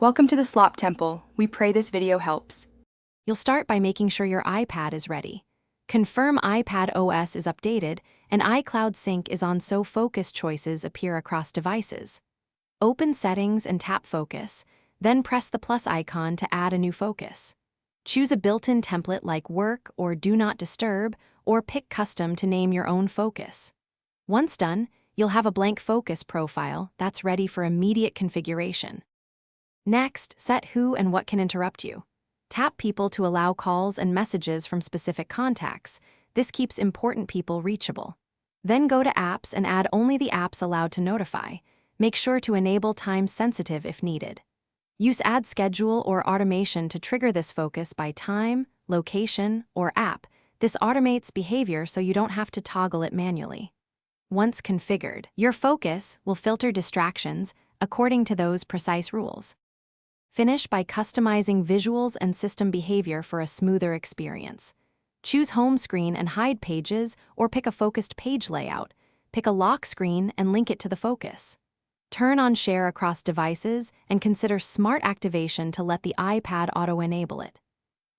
Welcome to the Slop Temple. We pray this video helps. You'll start by making sure your iPad is ready. Confirm iPad OS is updated and iCloud Sync is on so focus choices appear across devices. Open Settings and tap Focus, then press the plus icon to add a new focus. Choose a built-in template like Work or Do Not Disturb, or pick Custom to name your own focus. Once done, you'll have a blank focus profile that's ready for immediate configuration. Next, set who and what can interrupt you. Tap People to allow calls and messages from specific contacts. This keeps important people reachable. Then go to Apps and add only the apps allowed to notify. Make sure to enable time sensitive if needed. Use Add Schedule or Automation to trigger this focus by time, location, or app. This automates behavior so you don't have to toggle it manually. Once configured, your focus will filter distractions according to those precise rules. Finish by customizing visuals and system behavior for a smoother experience. Choose home screen and hide pages or pick a focused page layout. Pick a lock screen and link it to the focus. Turn on share across devices and consider smart activation to let the iPad auto-enable it.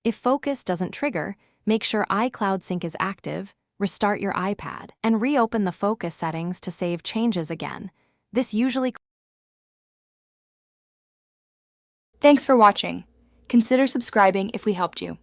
If focus doesn't trigger, make sure iCloud Sync is active, restart your iPad, and reopen the focus settings to save changes again. This usually Thanks for watching. Consider subscribing if we helped you.